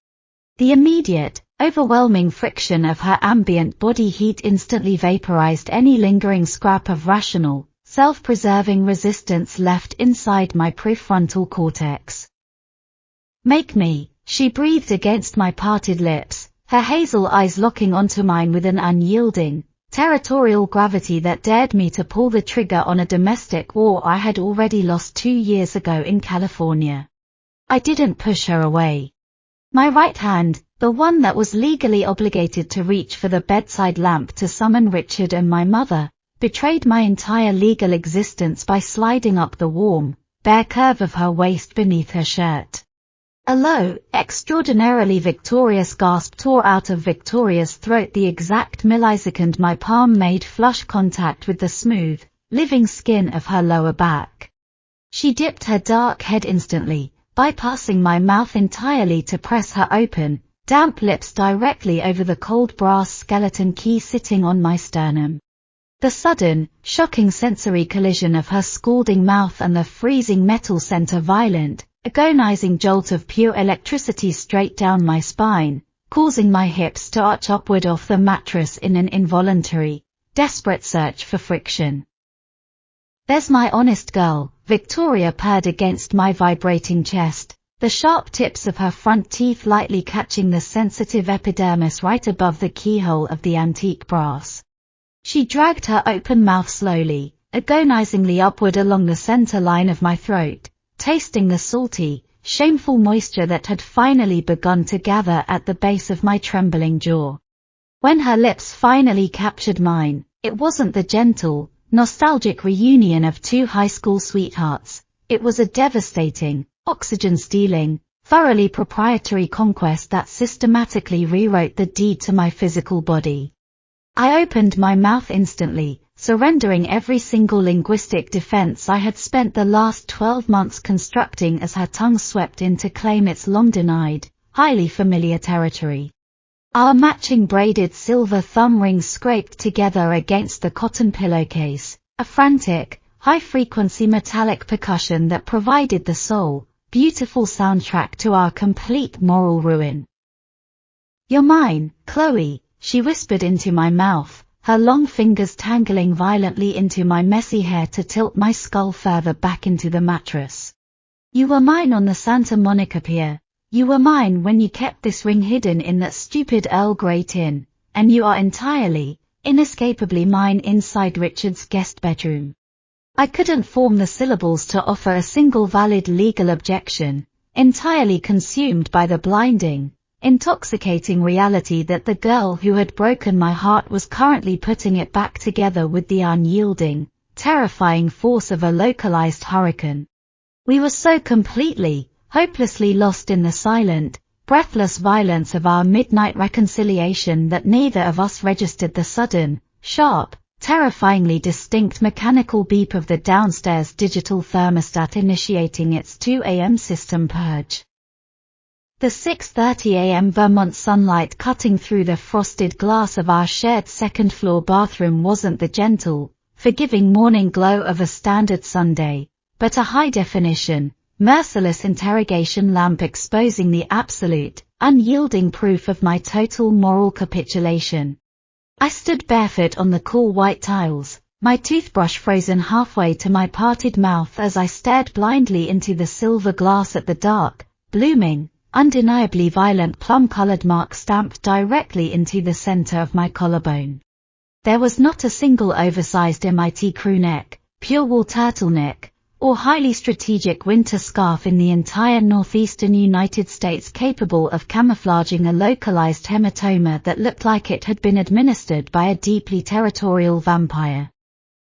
The immediate, overwhelming friction of her ambient body heat instantly vaporized any lingering scrap of rational, self-preserving resistance left inside my prefrontal cortex. "Make me," she breathed against my parted lips, her hazel eyes locking onto mine with an unyielding, territorial gravity that dared me to pull the trigger on a domestic war I had already lost 2 years ago in California. I didn't push her away. My right hand, the one that was legally obligated to reach for the bedside lamp to summon Richard and my mother, betrayed my entire legal existence by sliding up the warm, bare curve of her waist beneath her shirt. A low, extraordinarily victorious gasp tore out of Victoria's throat the exact millisecond my palm made flush contact with the smooth, living skin of her lower back. She dipped her dark head instantly, bypassing my mouth entirely to press her open, damp lips directly over the cold brass skeleton key sitting on my sternum. The sudden, shocking sensory collision of her scalding mouth and the freezing metal sent a violent, agonizing jolt of pure electricity straight down my spine, causing my hips to arch upward off the mattress in an involuntary, desperate search for friction. "There's my honest girl," Victoria purred against my vibrating chest, the sharp tips of her front teeth lightly catching the sensitive epidermis right above the keyhole of the antique brass. She dragged her open mouth slowly, agonizingly upward along the center line of my throat, tasting the salty, shameful moisture that had finally begun to gather at the base of my trembling jaw. When her lips finally captured mine, it wasn't the gentle, nostalgic reunion of 2 high school sweethearts, it was a devastating, oxygen-stealing, thoroughly proprietary conquest that systematically rewrote the deed to my physical body. I opened my mouth instantly, surrendering every single linguistic defense I had spent the last 12 months constructing as her tongue swept in to claim its long-denied, highly familiar territory. Our matching braided silver thumb rings scraped together against the cotton pillowcase, a frantic, high-frequency metallic percussion that provided the sole, beautiful soundtrack to our complete moral ruin. "You're mine, Chloe," she whispered into my mouth, her long fingers tangling violently into my messy hair to tilt my skull further back into the mattress. "You were mine on the Santa Monica Pier. You were mine when you kept this ring hidden in that stupid Earl Grey tin, and you are entirely, inescapably mine inside Richard's guest bedroom." I couldn't form the syllables to offer a single valid legal objection, entirely consumed by the blinding, intoxicating reality that the girl who had broken my heart was currently putting it back together with the unyielding, terrifying force of a localized hurricane. We were so completely, hopelessly lost in the silent, breathless violence of our midnight reconciliation that neither of us registered the sudden, sharp, terrifyingly distinct mechanical beep of the downstairs digital thermostat initiating its 2 a.m. system purge. The 6:30 a.m. Vermont sunlight cutting through the frosted glass of our shared second-floor bathroom wasn't the gentle, forgiving morning glow of a standard Sunday, but a high-definition, merciless interrogation lamp exposing the absolute, unyielding proof of my total moral capitulation. I stood barefoot on the cool white tiles, my toothbrush frozen halfway to my parted mouth as I stared blindly into the silver glass at the dark, blooming, undeniably violent plum-colored mark stamped directly into the center of my collarbone. There was not a single oversized MIT crew neck, pure wool turtleneck, or highly strategic winter scarf in the entire northeastern United States capable of camouflaging a localized hematoma that looked like it had been administered by a deeply territorial vampire.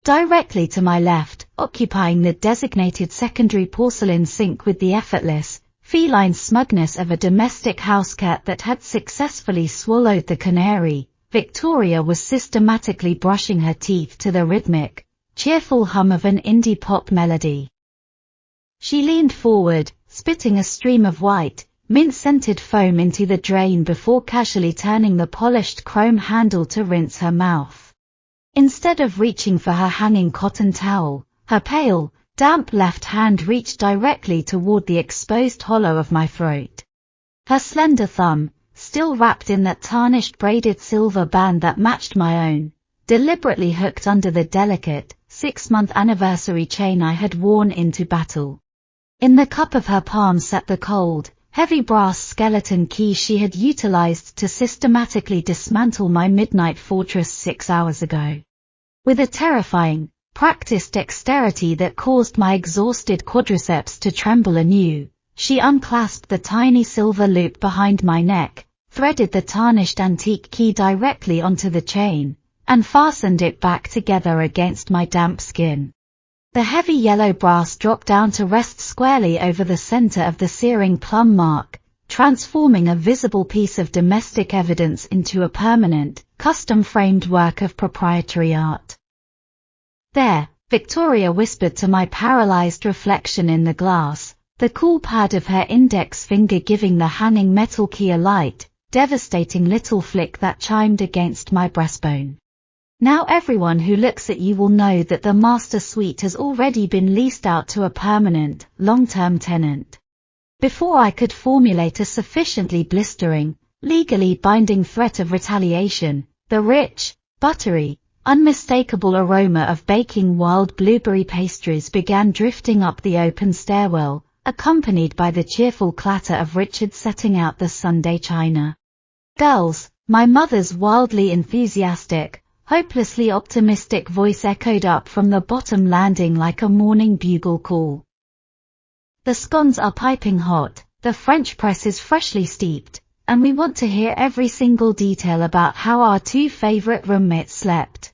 Directly to my left, occupying the designated secondary porcelain sink with the effortless, feline smugness of a domestic house cat that had successfully swallowed the canary, Victoria was systematically brushing her teeth to the rhythmic, cheerful hum of an indie pop melody. She leaned forward, spitting a stream of white, mint-scented foam into the drain before casually turning the polished chrome handle to rinse her mouth. Instead of reaching for her hanging cotton towel, her pale, damp left hand reached directly toward the exposed hollow of my throat. Her slender thumb, still wrapped in that tarnished braided silver band that matched my own, deliberately hooked under the delicate, 6-month anniversary chain I had worn into battle. In the cup of her palm sat the cold, heavy brass skeleton key she had utilized to systematically dismantle my midnight fortress 6 hours ago. With a terrifying, practiced dexterity that caused my exhausted quadriceps to tremble anew, she unclasped the tiny silver loop behind my neck, threaded the tarnished antique key directly onto the chain, and fastened it back together against my damp skin. The heavy yellow brass dropped down to rest squarely over the center of the searing plum mark, transforming a visible piece of domestic evidence into a permanent, custom-framed work of proprietary art. There, Victoria whispered to my paralyzed reflection in the glass, the cool pad of her index finger giving the hanging metal key a light, devastating little flick that chimed against my breastbone. Now everyone who looks at you will know that the master suite has already been leased out to a permanent, long-term tenant. Before I could formulate a sufficiently blistering, legally binding threat of retaliation, the rich, buttery, unmistakable aroma of baking wild blueberry pastries began drifting up the open stairwell, accompanied by the cheerful clatter of Richard setting out the Sunday china. "Girls," my mother's wildly enthusiastic, hopelessly optimistic voice echoed up from the bottom landing like a morning bugle call. "The scones are piping hot, the French press is freshly steeped, and we want to hear every single detail about how our 2 favorite roommates slept."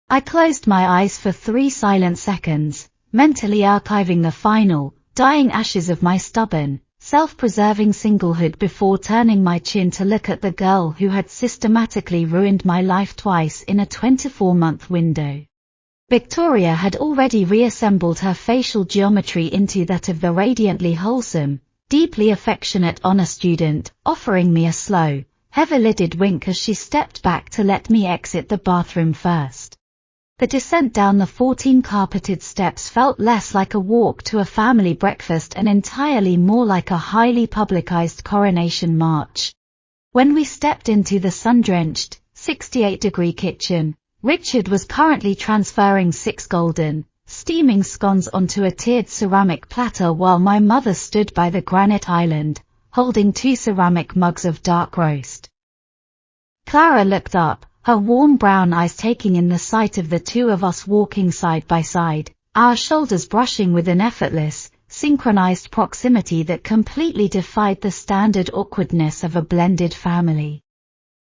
I closed my eyes for 3 silent seconds, mentally archiving the final, dying ashes of my stubborn, self-preserving singlehood before turning my chin to look at the girl who had systematically ruined my life twice in a 24-month window. Victoria had already reassembled her facial geometry into that of the radiantly wholesome, deeply affectionate honor student, offering me a slow, heavy-lidded wink as she stepped back to let me exit the bathroom first. The descent down the 14 carpeted steps felt less like a walk to a family breakfast and entirely more like a highly publicized coronation march. When we stepped into the sun-drenched, 68-degree kitchen, Richard was currently transferring 6 golden, steaming scones onto a tiered ceramic platter while my mother stood by the granite island, holding 2 ceramic mugs of dark roast. Clara looked up, her warm brown eyes taking in the sight of the 2 of us walking side by side, our shoulders brushing with an effortless, synchronized proximity that completely defied the standard awkwardness of a blended family.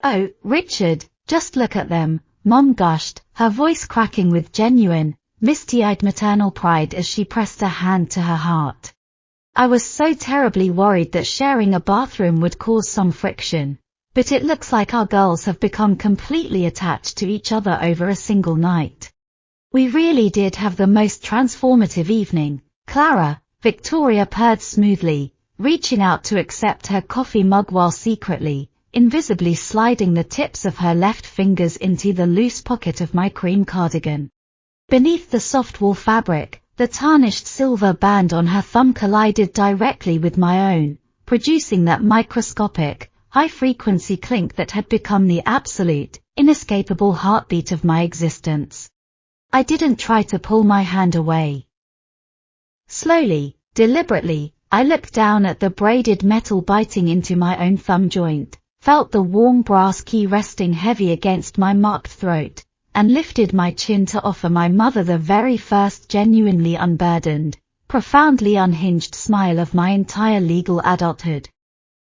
"Oh, Richard, just look at them," Mom gushed, her voice cracking with genuine, misty-eyed maternal pride as she pressed a hand to her heart. I was so terribly worried that sharing a bathroom would cause some friction. But it looks like our girls have become completely attached to each other over a single night. "We really did have the most transformative evening, Clara," Victoria purred smoothly, reaching out to accept her coffee mug while secretly, invisibly sliding the tips of her left fingers into the loose pocket of my cream cardigan. Beneath the soft wool fabric, The tarnished silver band on her thumb collided directly with my own, producing that microscopic, high-frequency clink that had become the absolute, inescapable heartbeat of my existence. I didn't try to pull my hand away. Slowly, deliberately, I looked down at the braided metal biting into my own thumb joint, felt the warm brass key resting heavy against my marked throat, and lifted my chin to offer my mother the very first genuinely unburdened, profoundly unhinged smile of my entire legal adulthood.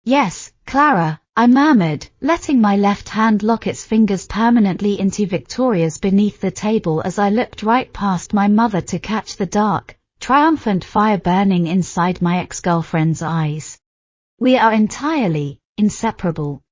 "Yes, Clara," I murmured, letting my left hand lock its fingers permanently into Victoria's beneath the table as I looked right past my mother to catch the dark, triumphant fire burning inside my ex-girlfriend's eyes. "We are entirely inseparable."